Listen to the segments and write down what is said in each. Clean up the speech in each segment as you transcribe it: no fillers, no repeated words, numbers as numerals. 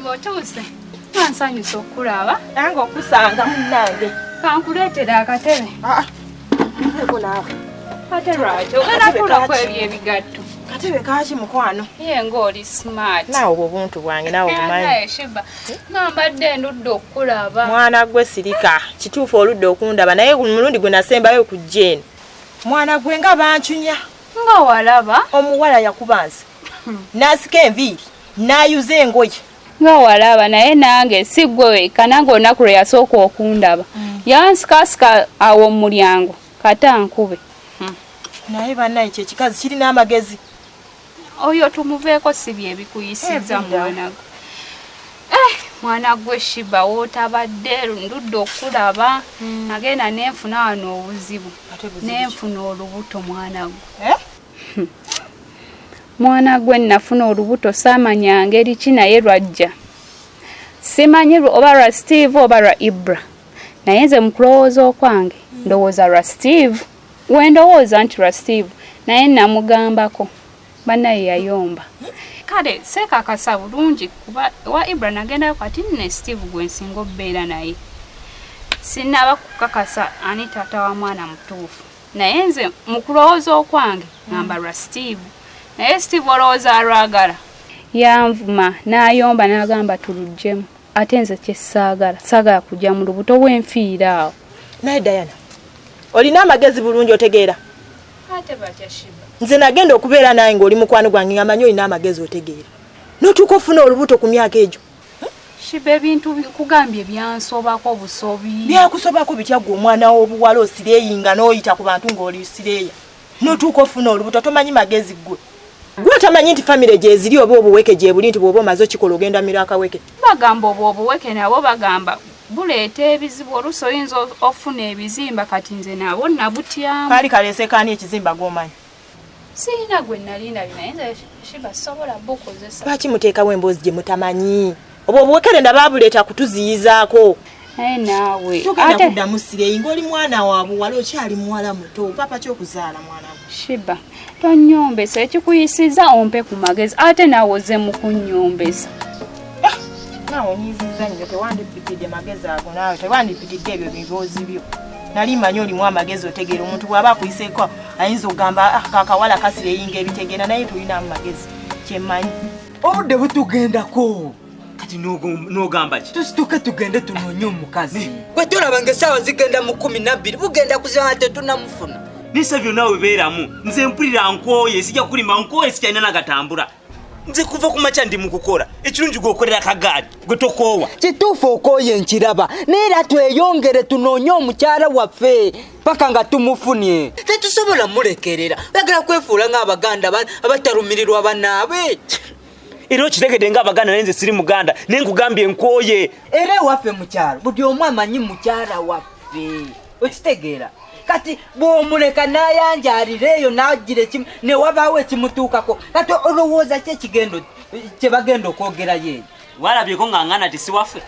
Shibo tuse. Ansanyusa okulaba. Nange okusanga munnange. Kankuleetera akatebe. Eko naawe. Katebe atyo. Ogenda kulako ebyebigatto. Katebe kaaki mukwano? Ye ng'oli smart. Naawe obuntu bwange naawe obumanyi. Naye Shiba. Ngambadde ndudde okulaba. Mwana gwe sirika. Kituufu oludde okundaba naye mulundi gwe nasembayo ku Jane. Mwana gwe nga banchunya. Nga walaba. Omuwala yakubanza. Nasika enviiri. Nayuza engoye. Nga walaba naye nange si gwe wekka nange olunaku lwe yasooka okundaba. Yansikasika awo mu mulyango. Kata nkube. Naye bannaye kye kikazi kirina amagezi. Oyo tumuveeko si bye bikuyisizza mwana gwe. Mwana gwe Shiba wootabadde ndudde okulaba. Nagenda nenfuna wano obuzibu. Nenfuna olubuto mwana gwe. Mwana gwe nafuna olubuto saamanya ngeri ki naye lwajja. Simanyi oba lwa Steve oba lwa Ibra. Naye nze mu kulowooza okwange ndowooza lwa Steve. We ndowooza nti lwa Steve naye namugambako. Bannaye yayomba. Kale seekakasa bulungi kuba wa Ibra nagendayo kati ne Steve gwe nsinga obbeera naye. Sinnaba kukakasa ani taata wa mwana mutuufu. Naye nze mu kulowooza okwange ngamba lwa Steve. Naye Steve olowooza alwagala. Yanvuma n'ayomba n'agamba tulugjemu. Ate nze kye saagala kujja mu lubuto bw'enfiira awo. Naye Diana, olina amagezi bulungi otegeera? Ate batya Shiba. Nze nagenda okubeera naye ng'oli mukwano gwange ngamanyi olina amagezi otegeera. N'otuuka ofuna olubuto ku myaka egyo. Shiba ebintu bikugambye byansobako busobi. Byakusobako bitya gwe omwana w'obuwala osireyinga n'oyita ku bantu ng'oli sireeya. N'otuuka ofuna olubuto tomanyi magezi gwe. Gwe tamanyi nti famire gye ziri oba obuweke gye buli nti bw'oba omaze okikola ogenda mira akaweke. Bagamba obuweke nabo bagamba buleeta ebizibu oluusi oyinza ofuna ebizimba kati nze nabo nabutyamu. Kaali kaleesekaani ekizimba gw'omanyi. Sirina gwe nalinda naye nze Shiba sobola bukozesa. Lwaki muteekawo emboozi gye mutamanyi? Oba obuwekere ndababuleeta kutuziyizaako. Naye naawe togenda kuddamu sireeyi ng'oli mwana waabwe wala okyali muwala muto papa ky'okuzaala mwana we. Shiba tonnyombesa ekikuyisiza ompe ku magezi ate naawe oze mu kunnyombesa. Naawe onyiizizza nnyo tewandipikidde magezi ago naawe tewandipikidde ebyo biboozi byo. Nali mmanyi olimu amagezi otegeera omuntu bw'aba akuyiseeko ayinza okugamba kakawala kasireyinga ebitegeera naye tulinamu magezi kyemmanyi. Obudde butugendako. Kati n'ogamba ki? Tusituke tugende tunoonye omukazi. Gwe tolaba ng'essaawa zigenda mu 12 bugenda kuzaa tetunamufuna. Nisa byonna webeeramu nze mpulira nkooye sijja kulima nkooye sikyalina nagatambula. Nze kuva ku makya ndi mu kukola ekirungi gw'okolera akagaali gwe tokoowa. Kituufu okooye nkiraba naye era tweyongere tunoonye omukyala waffe paka nga tumufunye. Tetusobola mulekerera bagala kwefuula ng'Abaganda abatalumirirwa bannaabwe. Era okitegedde ng'Abaganda naye nze siri Muganda naye nkugambye nkooye. Era ewaffe mukyalo buli omu amanyi mukyala waffe okitegeera. Kati bw'omuleka n'ayanjaalira eyo n'agira ekimu ne wabaawo ekimutuukako kati olowooza ki ekigendo kye bagenda okwogerayo eyo. Walabyeko ng'aŋŋaana ti si waffe.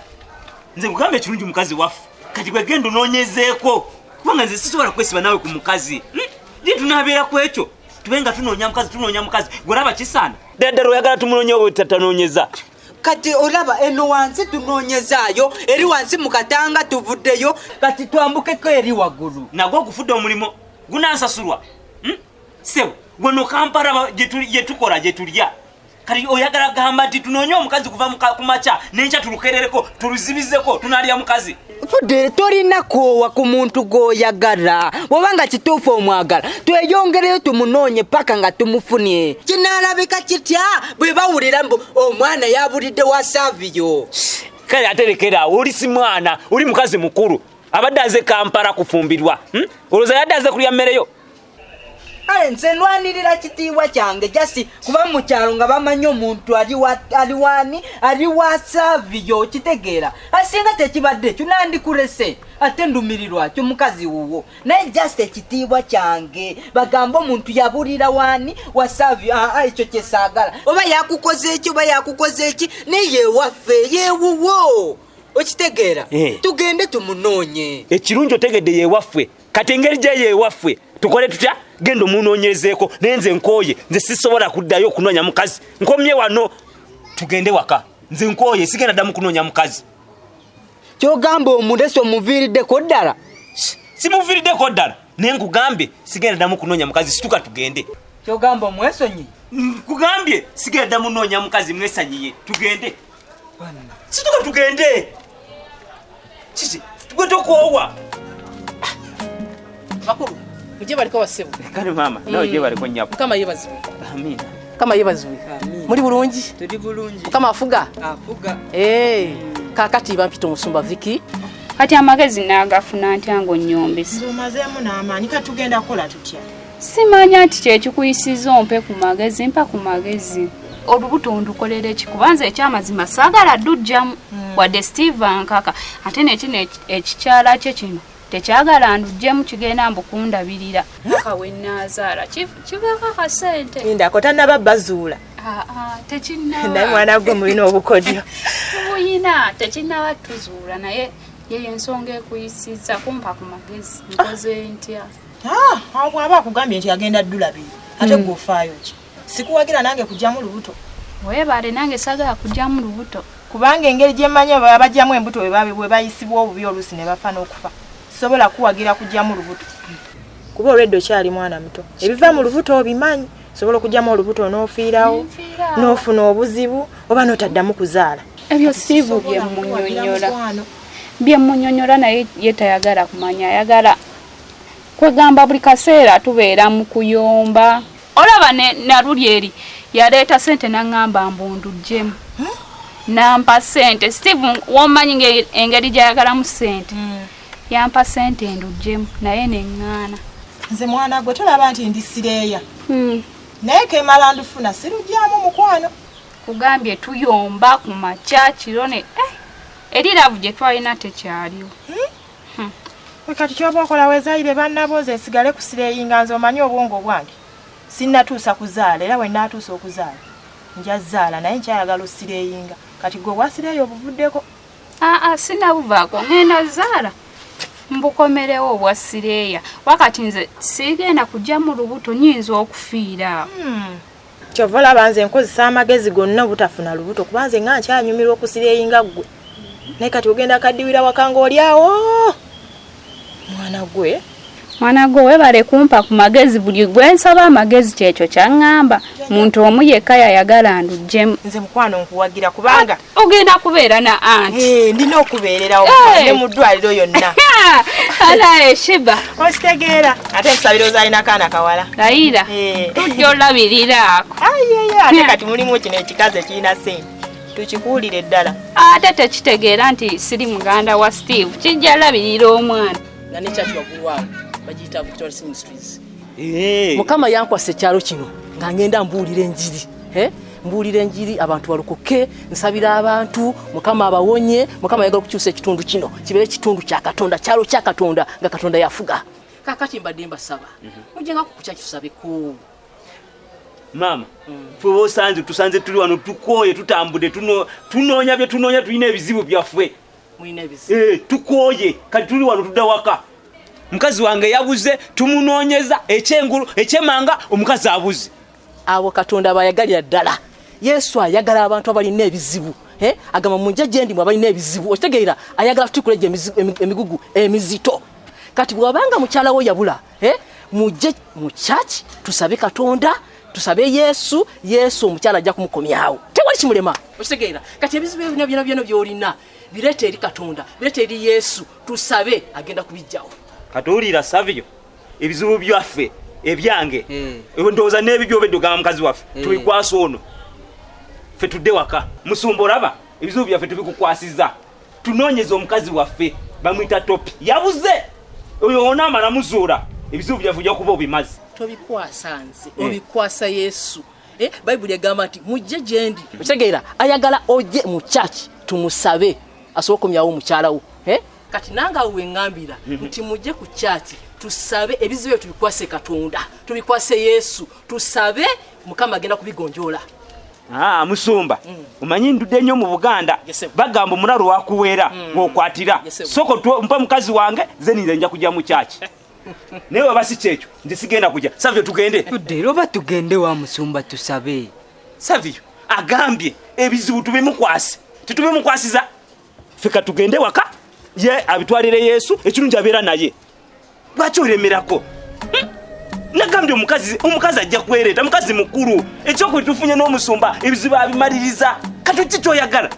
Nze nkugamba ekirungi mukazi waffe kati gwe genda onoonyezeeko kubanga nze sisobola kwesiba naawe ku mukazi. Ye tunaabeera ku ekyo tube nga tunoonya mukazi gwe olaba kisaana ddala oyagala tumunoonye oba tatanoonyeza. Kati olaba eno wansi tunoonyezaayo eri wansi mu katanga tuvuddeyo kati twambukeko eri waggulu. Nagwo ogufudde omulimo gunansasulwa. Sebo gwe no Kampala gye tukola gye tulya kati oyagala gamba nti tunoonye omukazi kuva ku makya n'enkya tulukerereko tuluzibizeko tunaalya mukazi. Fudde tolina koowa ku muntu gw'oyagala bw'obanga kituufu omwagala tweyongereyo tumunoonye paka nga tumufunye. Kinaalabika kitya bwe bawulira mbu omwana yabulidde wa Saviyo. Kale aterekera oli si mwana oli mukazi mukulu abadde aze Kampala kufumbirwa. Olowooza yadde aze kulya mmereyo. Kale nze nwanirira kitiibwa kyange jasi kuba mu kyalo nga bamanyi omuntu ali wa Saviyo kitegeera. Asinga tekibadde ekyo nandikulese ate ndumirirwa kyo mukazi wuwo naye just ekitiibwa kyange bagamba omuntu yabulira wani wa Saviyo. Ekyo kyesaagala oba yakukoze eki naye waffe yewuwo okitegeera. Tugende tumunoonye. Ekirungi otegedde yewaffe kati engeri gye yewaffe tukole tutya genda omunoonyezeeko naye nze nkooye nze sisobola kuddayo okunoonya mukazi nkomye wano tugende waka nze nkoye sigenda ddamu kunoonya mukazi. Kyogamba omulesi omuviiriddeko ddala? Simuviiriddeko ddala naye nkugambye sigenda ddamu kunoonya mukazi, situka tugende. Kyogamba omwesonyi? Nkugambye sigenda ddamu noonya mukazi, mwesanyiye tugende. Situka tugende. Kiki tugenda okwowa. Bakulu muje baliko basebo. Kale mama nawe je baliko nnyabo. Kama yebazibwe. Amina. Kama yebazibwe. Muri bulungi? Tuli bulungi. Kama afuga? Afuga. Kakati bampita omusumba Viki. Kati amagezi nagafuna ntyango nyombesi. Nzomazeemu n'amaanyi katugenda kola tutya? Simanya nti kyekikuyisiza ompe ku magezi mpa ku magezi. Olubuto ndukolera ekikubanza ekyamazima saagala ddujjamu wadde Steve ankaka ate nekino ekikyala kye kino tekyagala ndujjemu kigenda mbukundabirira mpaka wenaazaala kivaako akasente. Lindako tannaba bazuula. Tekinnaba. Naye mwana gwe mulina obukodyo. Buyina tekinnaba tuzuula naye yeyo ensonga ekuyisiza kumpa ku magezi nkoze ntya. Awo bw'aba akugambye nti agenda ddulabiri ate gw'ofaayo ki? Sikuwagira nange kujjamu lubuto. Weebaale nange sagala kujjamu lubuto. Kubanga engeri gye mmanyi abajjamu embuto bwe bayisibwa obubi oluusi ne bafa n'okufa. Sobola kuwagira kujjamu lubuto. Kuba olwedde okyali mwana muto. Ebiva mu lubuto obimanyi. Sobola okujjamu olubuto n'ofiirawo, n'ofuna obuzibu oba n'otaddamu kuzaala. Ebyo Steve byemunnyonnyola naye ye tayagala kumanya, ayagala kwegamba buli kaseera tubeera mu kuyomba. Olaba naluli eri yaleeta sente n'aŋŋamba mbundujjemu. Nampa sente. Steve womanyi engeri gy'ayagalamu sente. Yampa sente ndujjemu naye neŋŋaana. Nze mwana gwe tolaba nti ndi sireeya. Naye kemala ndufuna sirujjamu mukwano. Kugambye tuyomba ku makya kirone eriravu gye twalina tekyaliwo. Kati kyoba okola wezaayire bannaboze nsigale ku sireeyinga nze omanyi obwongo bwange. Sinnatuusa kuzaala era we nnaatuusa okuzaala nja zaala naye nkyayagala osireeyinga. Kati gwe wasireeyo obuvuddeko. Sinnabuvaako ngenda zaala mbukomerewo obwasireeya wakati nze sigenda kujja mu lubuto nyinza okufiira. Kyova olaba nze nkozesa amagezi gonna obutafuna lubuto kuba nze nga nkyanyumirwa okusireeyinga ggwe. Naye kati ogenda kaddiwira wakanga oli awo mwana gwe weebale kumpa ku magezi buli gwe nsaba amagezi kyekyo kyaŋŋamba. Muntu omu yekka yayagala ndujjemu. Nze mukwano nkuwagira kubanga ogenda kubeera na anti. Ndina okubeererawo ne mu ddwaliro yonna. Alaye Shiba okitegeera ate nsabira ozaalina kaana kawala. Layira tujja olabiriraako. Ate kati mulimu kino ekikazi ekirina sente tukikuwulire ddala. Ate tekitegeera nti siri muganda wa Steve kijja labirira omwana. Nani church wagulwawo bagiyita Victoria Ministries. Mukama yankwasa ekyalo kino nga ngenda mbuulira enjiri. Mbuulira enjiri abantu balukoke nsabira abantu Mukama abawonye. Mukama yagala okukyusa ekitundu kino kibeere ekitundu kya Katonda, kyalo kya Katonda nga Katonda yafuga. Kakati mbadde mbasaba mujenga kukucha kisabeko. Mama fwe tusanze tuli wano tukoye tutambude tunoonya bye tunoonya tulina ebizibu byaffe. Tukoye kati tuli wano tudda waka. Mukazi wange yabuze tumunoonyeza ekyengulu ekyemanga omukazi abuze. Abo Katonda bayagalira ddala. Yesu ayagala abantu abalina ebizibu. Agamba munje gyendi mwe abalina ebizibu. Okitegeera ayagala tukuleje emigugu emizito. Kati bwabanga mukyala wo yabula muje mu church tusabe Katonda tusabe Yesu omukyala ajja kumukomyawo. Tewali kimulema. Okitegeera kati ebizibu byonna byolina birete eri Katonda, birete eri Yesu, tusabe agenda kubijjawo. Katulira Savio ebizibu byaffe ebyange ndowooza n'ebibyo obedde ogamba mukazi waffe tubikwasa ono ffe tudde waka musumba olaba ebizibu byaffe tubikukwasiza tunoonyeza omukazi waffe bamuyita Topi yabuze oyo onaamala muzuula ebizibu byaffe ojja kuba obimazi. Tobikwasa nze obikwasa Yesu. Bayibuli egamba nti mujje gyendi. Okitegeera ayagala ojje mu church tumusabe asobola okumyawo omukyala wo. Kati nange awo weŋŋambira nti mujje ku church tusabe ebizibu tubikwase Katonda, tubikwase Yesu, tusabe Mukama agenda kubigonjoola. Musumba omanyi ndudde nnyo mu Buganda bagamba omulalu wakuweera ng'okwatira soko mpa mukazi wange ze ninze nja kujja mu church. Naye waba si kyekyo nze sigenda kujja. Savio tugende. Tudde oba tugende wa musumba tusabe. Savio agambye ebizibu tubimukwase titube mukwasiza feka tugende waka ye abitwalire Yesu ekirungi abeera naye lwaki olemerako nagambye omukazi ajja kwereta mukazi mukulu ekyoko tufunye n'omusumba ebizibu abimaliriza kati kikyoyagala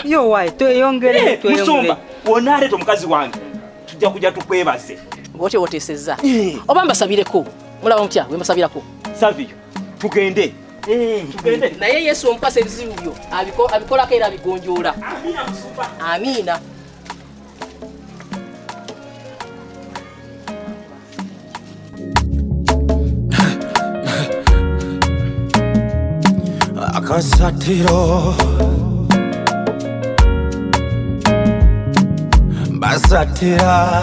yo wayi tweyongere musumba wonaaleeta omukazi wange tujja kujja tukwebaze bwote woteseza oba mbasabireko mulaba mutya we mbasabirako Savio tugende naye Yesu omukasa ebizibu byo abikolako era abigonjoola. Amina musumba. Amina. Akasatiro basatira